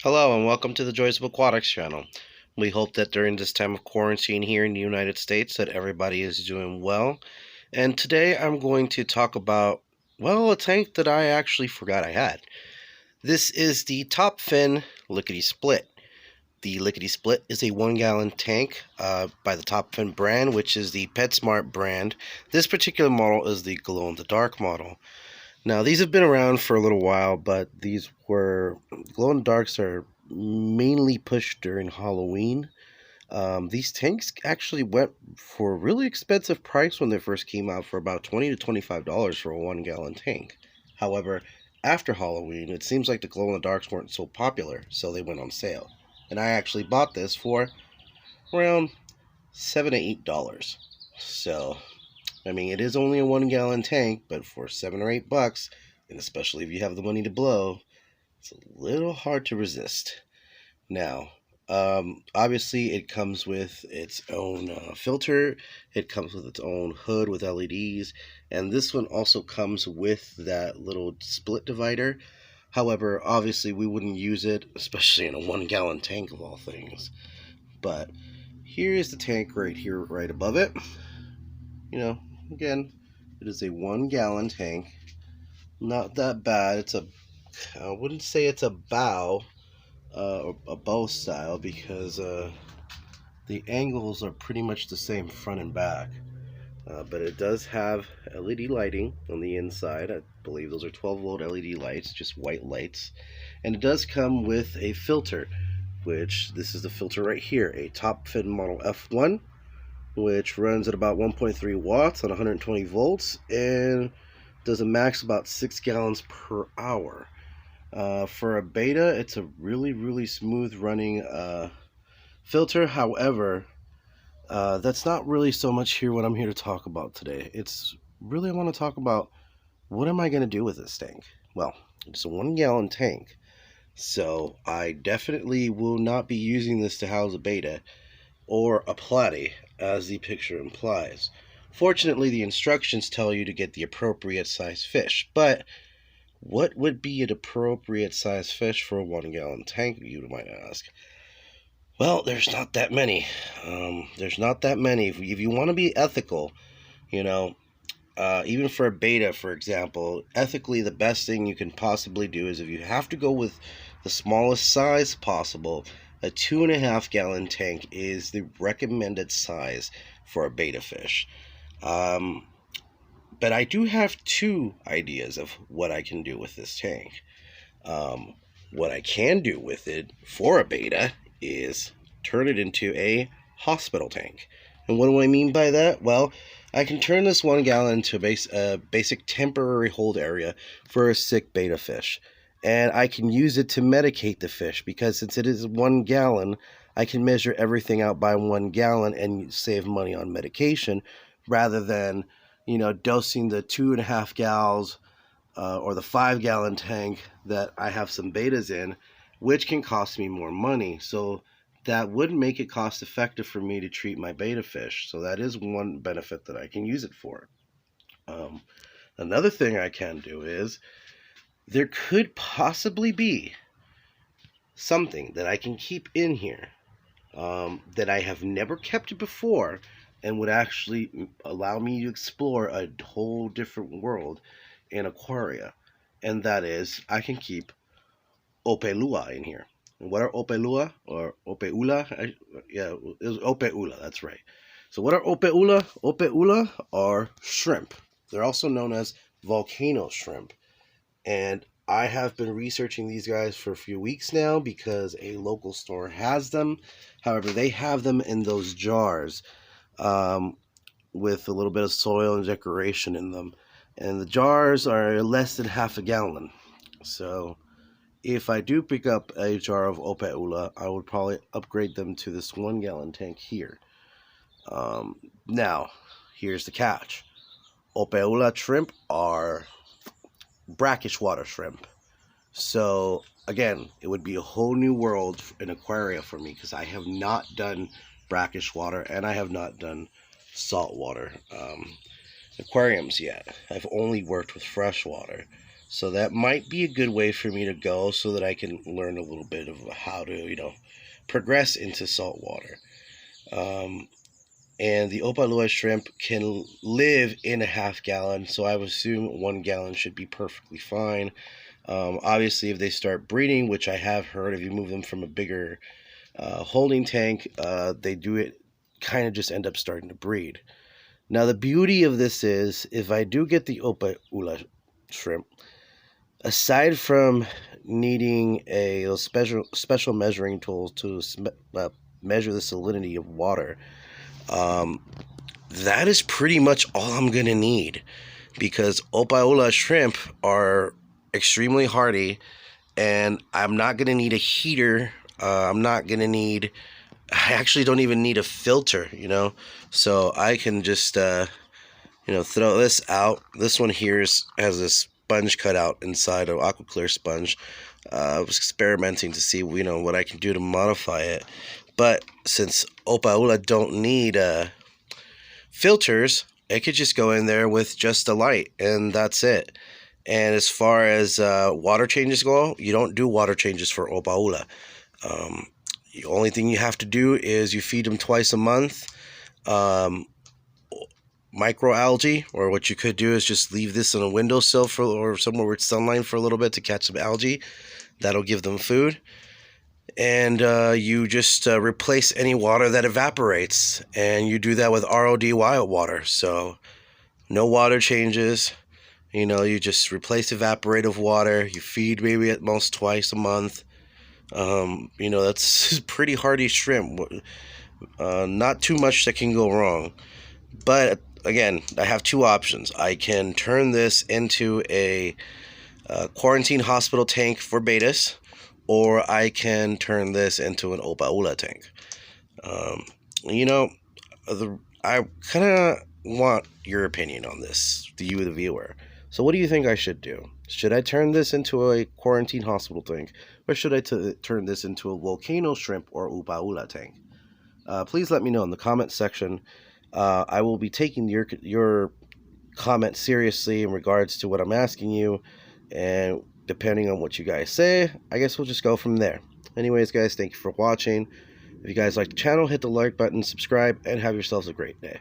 Hello and welcome to the Joys of Aquatics channel. We hope that during this time of quarantine here in the United States that everybody is doing well. And today I'm going to talk about, well, a tank that I actually forgot I had. This is the Top Fin Liquidy-Split. The Liquidy-Split is a 1-gallon tank by the Top Fin brand, which is the PetSmart brand. This particular model is the glow-in-the-dark model. Now, these have been around for a little while, but these were glow-in-the-darks are mainly pushed during Halloween. These tanks actually went for a really expensive price when they first came out, for about $20 to $25 for a 1-gallon tank. However, after Halloween, it seems like the glow-in-the-darks weren't so popular, so they went on sale. And I actually bought this for around $7 to $8. So I mean, it is only a 1-gallon tank, but for $7 or $8, and especially if you have the money to blow, it's a little hard to resist. Now, obviously, it comes with its own filter. It comes with its own hood with LEDs, and this one also comes with that little split divider. However, obviously, we wouldn't use it, especially in a 1-gallon tank of all things. But here is the tank right here, right above it. Again, it is a 1-gallon tank. Not that bad. I wouldn't say it's a bow, a bow style, because the angles are pretty much the same front and back. But it does have LED lighting on the inside. I believe those are 12-volt LED lights, just white lights. And it does come with a filter, which this is the filter right here, a Top Fin model F1, which runs at about 1.3 watts on 120 volts and does a max about 6 gallons per hour. For a beta, it's a really smooth running filter. However, that's not really so much here what I'm here to talk about today. It's really, I want to talk about, what am I going to do with this tank? Well, it's a 1-gallon tank, so I definitely will not be using this to house a beta or a platy, as the picture implies. Fortunately, the instructions tell you to get the appropriate size fish, but what would be an appropriate size fish for a 1-gallon tank, you might ask? Well, there's not that many. There's not that many. If you want to be ethical, even for a beta, for example, ethically the best thing you can possibly do is, if you have to go with the smallest size possible, a 2.5-gallon tank is the recommended size for a beta fish. But I do have two ideas of what I can do with this tank. What I can do with it for a beta is turn it into a hospital tank. And what do I mean by that? Well, I can turn this 1-gallon into a basic temporary hold area for a sick beta fish. And I can use it to medicate the fish, because since it is 1 gallon, I can measure everything out by 1 gallon and save money on medication, rather than, dosing the 2.5 gallons or the 5-gallon tank that I have some betas in, which can cost me more money. So that would make it cost effective for me to treat my beta fish. So that is one benefit that I can use it for. Another thing I can do is, there could possibly be something that I can keep in here that I have never kept before, and would actually allow me to explore a whole different world in aquaria. And that is, I can keep Opae in here. And what are Opae or Opaeula? Yeah, it was Opaeula, that's right. So what are Opaeula? Opaeula are shrimp. They're also known as volcano shrimp. And I have been researching these guys for a few weeks now, because a local store has them. However, they have them in those jars with a little bit of soil and decoration in them. And the jars are less than half a gallon. So if I do pick up a jar of Opaeula, I would probably upgrade them to this 1-gallon tank here. Now, here's the catch. Opaeula shrimp are brackish water shrimp. So again, it would be a whole new world in aquaria for me, because I have not done brackish water and I have not done saltwater aquariums yet. I've only worked with freshwater. So that might be a good way for me to go so that I can learn a little bit of how to, progress into saltwater. And the Opae shrimp can live in a half gallon, so I would assume 1 gallon should be perfectly fine. Obviously, if they start breeding, which I have heard, if you move them from a bigger holding tank, they do it kind of just end up starting to breed. Now, the beauty of this is, if I do get the Opae shrimp, aside from needing a special measuring tool to measure the salinity of water, that is pretty much all I'm gonna need, because Opae shrimp are extremely hardy, and I'm not gonna need a heater. I'm not gonna need. I actually don't even need a filter, so I can just throw this out. This one here has this sponge cut out inside of aqua clear sponge. I was experimenting to see what I can do to modify it, but since Opae don't need filters, it could just go in there with just a light, and that's it. And as far as water changes go, you don't do water changes for Opae. The only thing you have to do is you feed them twice a month. Microalgae, or what you could do is just leave this on a windowsill or somewhere with sunlight for a little bit to catch some algae. That'll give them food. And you just replace any water that evaporates, and you do that with ROD wild water. So no water changes. You just replace evaporative water. You feed maybe at most twice a month. That's pretty hardy shrimp. Not too much that can go wrong. But again, I have two options. I can turn this into a quarantine hospital tank for Bettas, or I can turn this into an Opae tank. I kind of want your opinion on this, you, the viewer. So what do you think I should do? Should I turn this into a quarantine hospital tank, or should I turn this into a volcano shrimp or Opae tank? Please let me know in the comment section. I will be taking your comment seriously in regards to what I'm asking you, and depending on what you guys say, I guess we'll just go from there. Anyways, guys, thank you for watching. If you guys like the channel, hit the like button, subscribe, and have yourselves a great day.